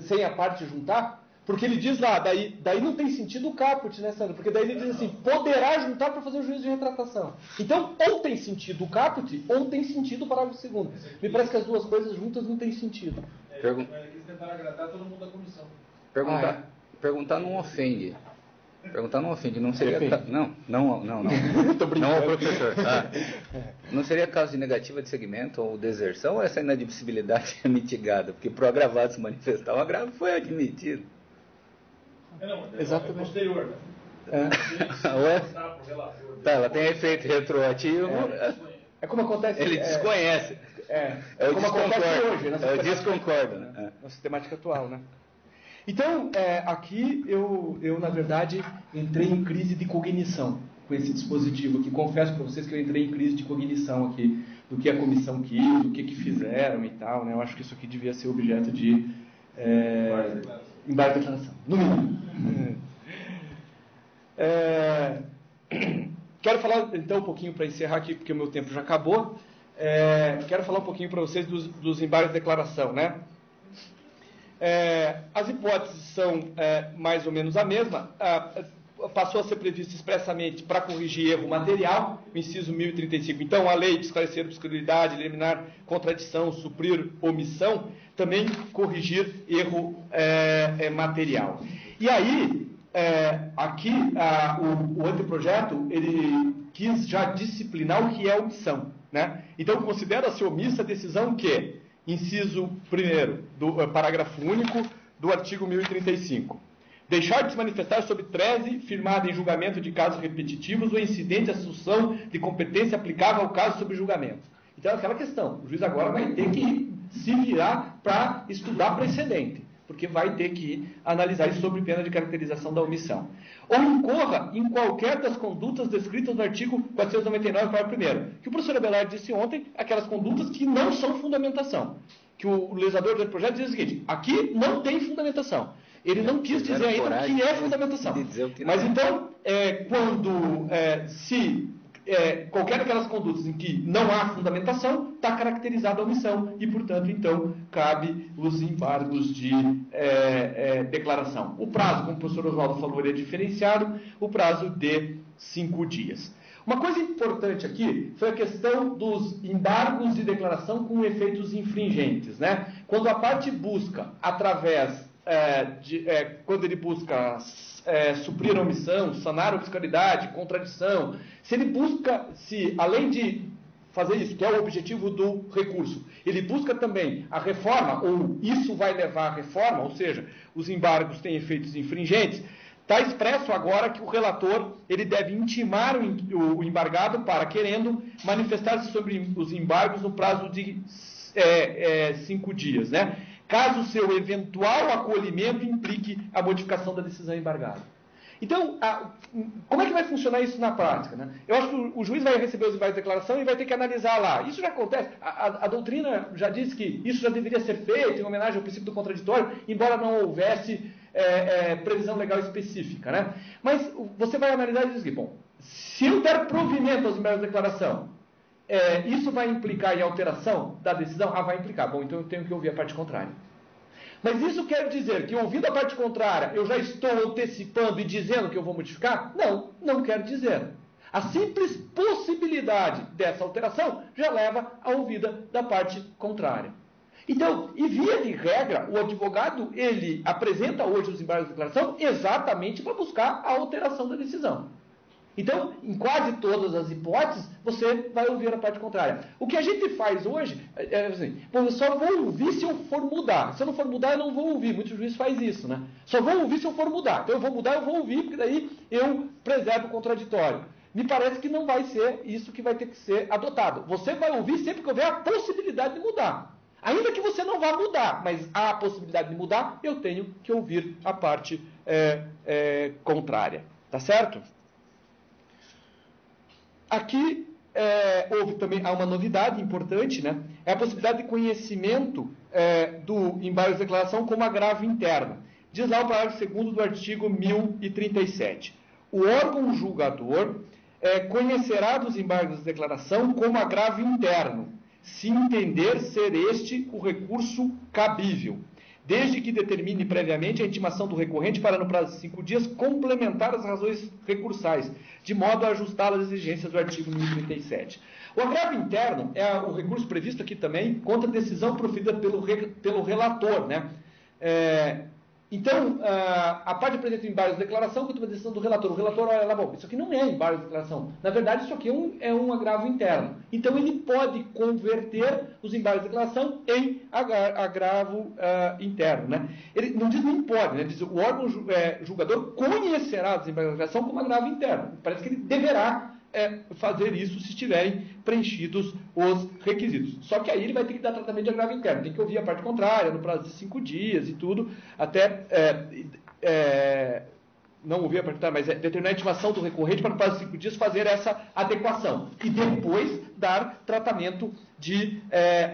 B: Sem a parte juntar? Porque ele diz lá, daí não tem sentido o caput, né, Sandro? Porque daí ele diz assim, poderá juntar para fazer o juízo de retratação. Então, ou tem sentido o caput, ou tem sentido o parágrafo segundo. Me parece que as duas coisas juntas não tem sentido.
C: Eles tentaram agradar todo mundo da comissão.
A: Perguntar não ofende. Perguntar não ofende, não seria... Não.
B: Tô brincando.
A: Não, professor. Não seria caso de negativa de segmento ou deserção, ou essa inadmissibilidade é mitigada? Porque para o agravado se manifestar, o agravo foi admitido.
C: Exatamente. É posterior, né?
A: Tá, ela tem efeito retroativo.
B: É como acontece...
A: Ele desconhece.
B: Como acontece hoje.
A: Eu desconcordo.
B: Na sistemática atual, né? Então, aqui eu, na verdade, entrei em crise de cognição com esse dispositivo aqui. Confesso para vocês que eu entrei em crise de cognição aqui, do que a comissão quis, do que fizeram e tal, né? Eu acho que isso aqui devia ser objeto de embargo de declaração, no mínimo. Quero falar, então, um pouquinho para encerrar aqui, porque o meu tempo já acabou. Quero falar um pouquinho para vocês dos embargos de declaração, né? As hipóteses são mais ou menos a mesma. Passou a ser previsto expressamente para corrigir erro material, o inciso 1035. Então, a lei de esclarecer obscuridade, eliminar contradição, suprir omissão, também corrigir erro material. E aí, aqui, o anteprojeto, ele quis já disciplinar o que é omissão, né? Então, considera-se omissa a decisão que... Inciso 1º, do parágrafo único do artigo 1035. Deixar de se manifestar sobre tese firmada em julgamento de casos repetitivos ou incidente de assunção de competência aplicável ao caso sob julgamento. Então, é aquela questão. O juiz agora vai ter que se virar para estudar precedente, porque vai ter que analisar isso sob pena de caracterização da omissão. Ou incorra em qualquer das condutas descritas no artigo 499, parágrafo 1º. Que o professor Abelardo disse ontem, aquelas condutas que não são fundamentação. Que o legislador do projeto diz o seguinte, aqui não tem fundamentação. Ele não quis dizer ainda o que é fundamentação. Mas então, quando qualquer daquelas condutas em que não há fundamentação, está caracterizada a omissão e, portanto, então, cabe os embargos de declaração. O prazo, como o professor Oswaldo falou, ele é diferenciado, o prazo de 5 dias. Uma coisa importante aqui foi a questão dos embargos de declaração com efeitos infringentes, né? Quando a parte busca, através quando ele busca suprir a omissão, sanar a obscuridade, contradição, se ele busca, além de fazer isso, que é o objetivo do recurso, ele busca também a reforma, ou isso vai levar à reforma, ou seja, os embargos têm efeitos infringentes, está expresso agora que o relator ele deve intimar o embargado para, querendo, manifestar-se sobre os embargos no prazo de 5 dias, né? Caso seu eventual acolhimento implique a modificação da decisão embargada. Então, como é que vai funcionar isso na prática, né? Eu acho que o juiz vai receber os embargos de declaração e vai ter que analisar lá. Isso já acontece. A doutrina já diz que isso já deveria ser feito em homenagem ao princípio do contraditório, embora não houvesse previsão legal específica, né? Mas você vai analisar e diz que, bom, se eu der provimento aos embargos de declaração, isso vai implicar em alteração da decisão? Vai implicar. Bom, então eu tenho que ouvir a parte contrária. Mas isso quer dizer que, ouvindo a parte contrária, eu já estou antecipando e dizendo que eu vou modificar? Não, não quer dizer. A simples possibilidade dessa alteração já leva à ouvida da parte contrária. Então, e via de regra, o advogado, ele apresenta hoje os embargos de declaração exatamente para buscar a alteração da decisão. Então, em quase todas as hipóteses, você vai ouvir a parte contrária. O que a gente faz hoje é assim, eu só vou ouvir se eu for mudar. Se eu não for mudar, eu não vou ouvir. Muitos juízes fazem isso, né? Só vou ouvir se eu for mudar. Então eu vou mudar, eu vou ouvir, porque daí eu preservo o contraditório. Me parece que não vai ser isso que vai ter que ser adotado. Você vai ouvir sempre que houver a possibilidade de mudar. Ainda que você não vá mudar, mas há a possibilidade de mudar, eu tenho que ouvir a parte contrária. Tá certo? Aqui houve também há uma novidade importante, né? É a possibilidade de conhecimento do embargo de declaração como agravo interno. Diz lá o parágrafo 2º do artigo 1037. O órgão julgador conhecerá dos embargos de declaração como agravo interno, se entender ser este o recurso cabível, desde que determine previamente a intimação do recorrente para, no prazo de 5 dias, complementar as razões recursais, de modo a ajustá-las às exigências do artigo 1037. O agravo interno é o recurso previsto aqui também contra a decisão proferida pelo relator, né? Então, a parte apresenta embargo de declaração contra uma decisão do relator. O relator olha lá, bom, isso aqui não é embargo de declaração. Na verdade, isso aqui é um agravo interno. Então, ele pode converter os embargos de declaração em agravo interno, né? Ele não diz nem pode, né? Diz o órgão julgador conhecerá os embargos de declaração como agravo interno. Parece que ele deverá fazer isso se estiverem preenchidos os requisitos. Só que aí ele vai ter que dar tratamento de agravo interno. Tem que ouvir a parte contrária no prazo de 5 dias e tudo, até não ouvir a parte contrária, mas determinar a intimação do recorrente para no prazo de 5 dias fazer essa adequação. E depois dar tratamento de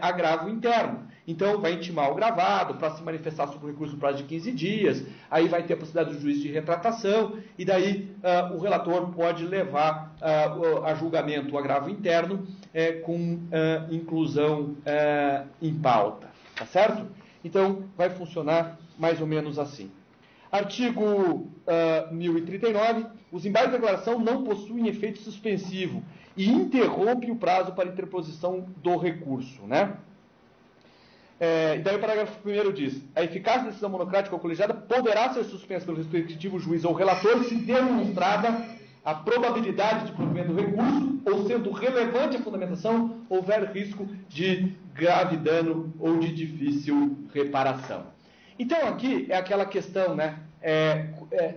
B: agravo interno. Então, vai intimar o gravado para se manifestar sobre o recurso no prazo de 15 dias, aí vai ter a possibilidade do juiz de retratação, e daí o relator pode levar a julgamento o agravo interno com inclusão em pauta, tá certo? Então, vai funcionar mais ou menos assim. Artigo 1039, os embargos de declaração não possuem efeito suspensivo e interrompe o prazo para interposição do recurso, né? E daí o parágrafo 1º diz: a eficácia da decisão monocrática ou colegiada poderá ser suspensa pelo respectivo juiz ou relator se demonstrada a probabilidade de provimento do recurso ou sendo relevante a fundamentação, houver risco de grave dano ou de difícil reparação. Então aqui é aquela questão, né?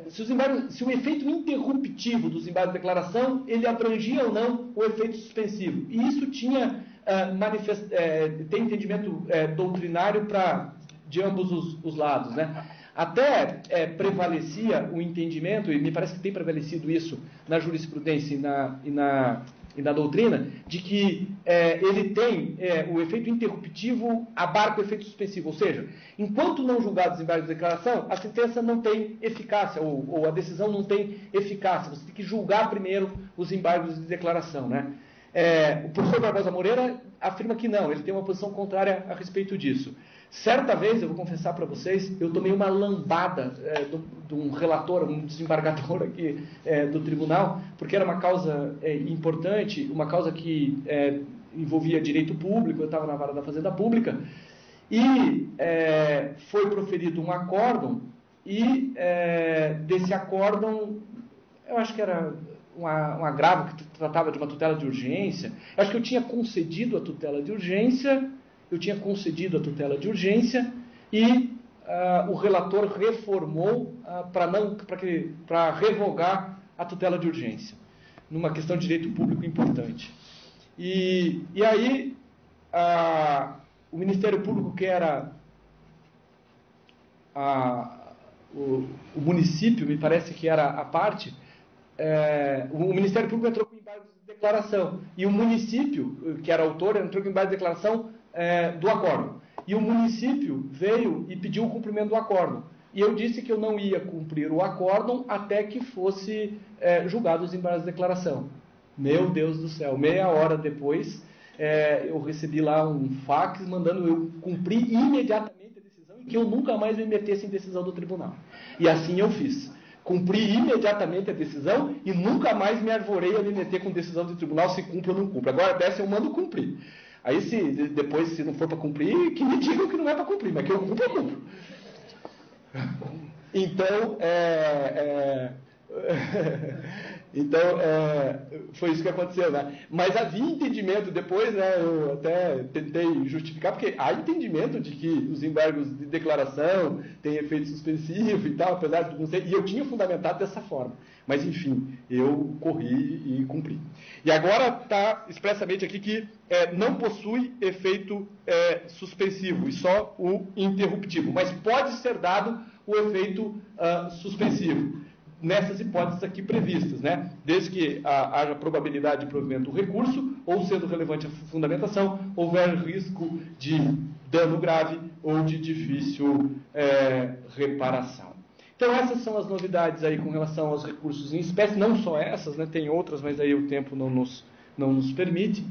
B: Se o efeito interruptivo dos embargos de declaração, ele abrangia ou não o efeito suspensivo. E isso tinha tem entendimento doutrinário de ambos os lados, né? Até prevalecia o entendimento, e me parece que tem prevalecido isso na jurisprudência e na doutrina, de que ele tem o efeito interruptivo abarca o efeito suspensivo, ou seja, enquanto não julgados os embargos de declaração, a sentença não tem eficácia, ou a decisão não tem eficácia, você tem que julgar primeiro os embargos de declaração, né? O professor Barbosa Moreira afirma que não, ele tem uma posição contrária a respeito disso. Certa vez, eu vou confessar para vocês, eu tomei uma lambada de um relator, um desembargador aqui do tribunal, porque era uma causa importante, uma causa que envolvia direito público, eu estava na vara da Fazenda Pública, e foi proferido um acórdão, e desse acórdão, eu acho que era um agravo que tratava de uma tutela de urgência. Eu acho que eu tinha concedido a tutela de urgência, e o relator reformou para revogar a tutela de urgência, numa questão de direito público importante. E aí o Ministério Público, que era o município, me parece que era a parte, o Ministério Público entrou com embargo de declaração, e o município, que era autor, entrou com embargo de declaração do acórdão. E o município veio e pediu o cumprimento do acórdão. E eu disse que eu não ia cumprir o acórdão até que fosse julgado os embargos de declaração. Meu Deus do céu, meia hora depois, eu recebi lá um fax mandando eu cumprir imediatamente a decisão e que eu nunca mais me metesse em decisão do tribunal. E assim eu fiz. Cumpri imediatamente a decisão e nunca mais me arvorei a me meter com decisão do tribunal se cumpre ou não cumpre. Agora dessa eu mando cumprir. Aí depois, se não for para cumprir, que me digam que não é para cumprir, mas que eu cumpro, eu cumpro. Então, Então, foi isso que aconteceu, né? Mas havia entendimento depois, né? Eu até tentei justificar, porque há entendimento de que os embargos de declaração têm efeito suspensivo e tal, apesar de não ser... E eu tinha fundamentado dessa forma. Mas, enfim, eu corri e cumpri. E agora está expressamente aqui que não possui efeito suspensivo, e só o interruptivo. Mas pode ser dado o efeito suspensivo, nessas hipóteses aqui previstas, né? Desde que haja probabilidade de provimento do recurso, ou sendo relevante a fundamentação, houver risco de dano grave ou de difícil reparação. Então essas são as novidades aí com relação aos recursos em espécie, não só essas, né? Tem outras, mas aí o tempo não nos permite.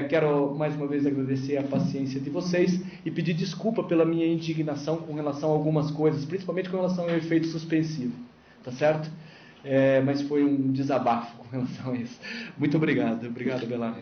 B: Quero mais uma vez agradecer a paciência de vocês e pedir desculpa pela minha indignação com relação a algumas coisas, principalmente com relação ao efeito suspensivo. Tá certo? Mas foi um desabafo com relação a isso. Muito obrigado. Obrigado, Belar.